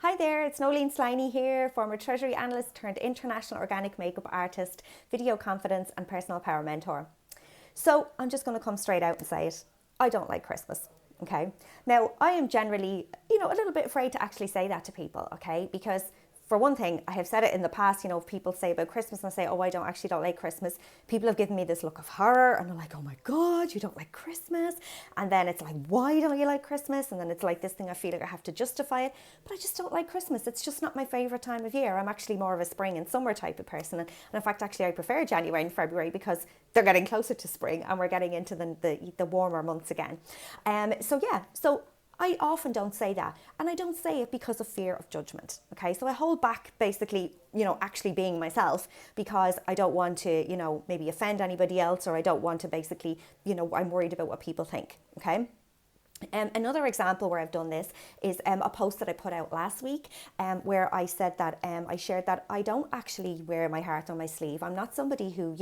Hi there, it's Nolene Sliney here, former Treasury Analyst turned International Organic Makeup Artist, Video Confidence and Personal Power Mentor. So I'm just going to come straight out and say it. I don't like Christmas, okay? Now, I am generally, a little bit afraid to actually say that to people, okay? Because for one thing, I have said it in the past, if people say about Christmas and I say, oh, I don't like Christmas, people have given me this look of horror and they're like, oh my God, you don't like Christmas. And then it's like, why don't you like Christmas? And then it's like this thing I feel like I have to justify it, but I just don't like Christmas. It's just not my favorite time of year. I'm actually more of a spring and summer type of person. And in fact, actually, I prefer January and February because they're getting closer to spring and we're getting into the warmer months again. So I often don't say that, and I don't say it because of fear of judgment, okay? So I hold back basically, actually being myself because I don't want to, maybe offend anybody else, or I don't want to basically, I'm worried about what people think, okay? Another example where I've done this is a post that I put out last week where I said that I shared that I don't actually wear my heart on my sleeve. I'm not somebody who,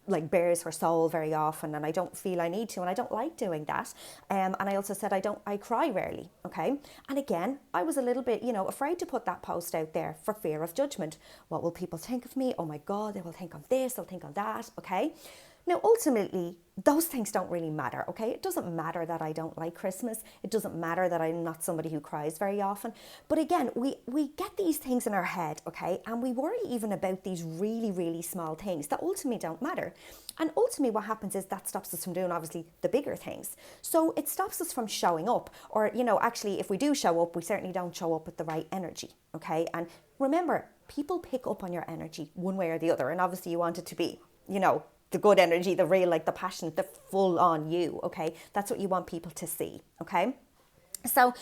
like bears her soul very often, and I don't feel I need to, and I don't like doing that. And I also said I cry rarely, okay? And again, I was a little bit, afraid to put that post out there for fear of judgment. What will people think of me? Oh my God, they will think of this, they'll think of that, okay? Now, ultimately, those things don't really matter, okay? It doesn't matter that I don't like Christmas. It doesn't matter that I'm not somebody who cries very often. But again, we get these things in our head, okay? And we worry even about these really, really small things that ultimately don't matter. And ultimately what happens is that stops us from doing, obviously, the bigger things. So it stops us from showing up. Or, actually, if we do show up, we certainly don't show up with the right energy, okay? And remember, people pick up on your energy one way or the other. And obviously you want it to be, the good energy, the real, like the passion, the full on you, okay? That's what you want people to see, okay? So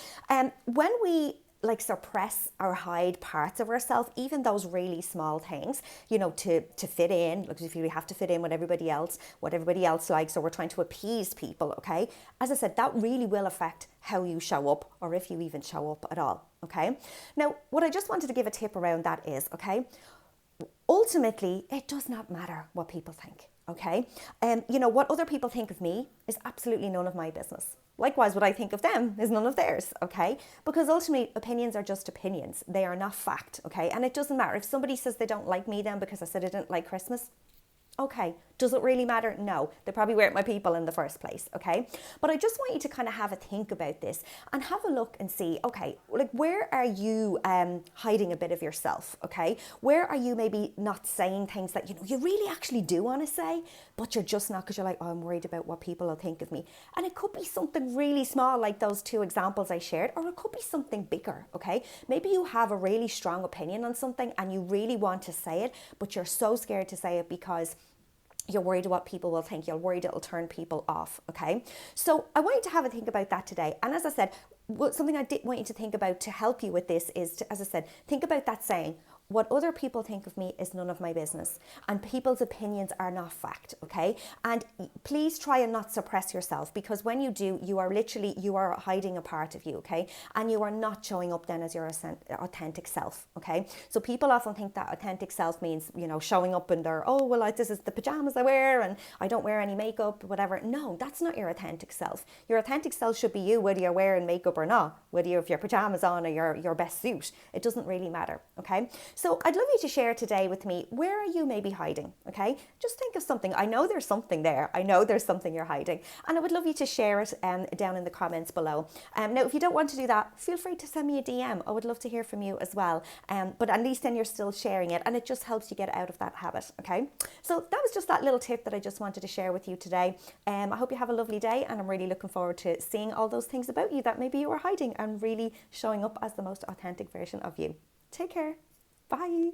when we suppress or hide parts of ourselves, even those really small things, to fit in, because if you have to fit in with everybody else, what everybody else likes, or we're trying to appease people, okay? As I said, that really will affect how you show up, or if you even show up at all, okay? Now, what I just wanted to give a tip around that is, okay, ultimately, it does not matter what people think, okay? What other people think of me is absolutely none of my business. Likewise, what I think of them is none of theirs, okay? Because ultimately, opinions are just opinions. They are not fact, okay? And it doesn't matter. If somebody says they don't like me then because I said I didn't like Christmas, okay, does it really matter? No, they probably weren't my people in the first place, okay? But I just want you to kind of have a think about this and have a look and see, okay, where are you hiding a bit of yourself, okay? Where are you maybe not saying things that, you really actually do want to say, but you're just not because you're like, oh, I'm worried about what people will think of me. And it could be something really small like those two examples I shared, or it could be something bigger, okay? Maybe you have a really strong opinion on something and you really want to say it, but you're so scared to say it because you're worried what people will think. You're worried it'll turn people off, okay? So I want you to have a think about that today. And as I said, something I did want you to think about to help you with this is to, as I said, think about that saying, what other people think of me is none of my business, and people's opinions are not fact, okay? And please try and not suppress yourself, because when you do, you are hiding a part of you, okay? And you are not showing up then as your authentic self, okay? So people often think that authentic self means, showing up in their, this is the pajamas I wear and I don't wear any makeup, whatever. No, that's not your authentic self. Your authentic self should be you, whether you're wearing makeup or not, whether you have your pajamas on or your best suit. It doesn't really matter, okay? So I'd love you to share today with me, where are you maybe hiding, okay? Just think of something. I know there's something there. I know there's something you're hiding. And I would love you to share it down in the comments below. Now, if you don't want to do that, feel free to send me a DM. I would love to hear from you as well. But at least then you're still sharing it, and it just helps you get out of that habit, okay? So that was just that little tip that I just wanted to share with you today. I hope you have a lovely day, and I'm really looking forward to seeing all those things about you that maybe you are hiding and really showing up as the most authentic version of you. Take care. Bye.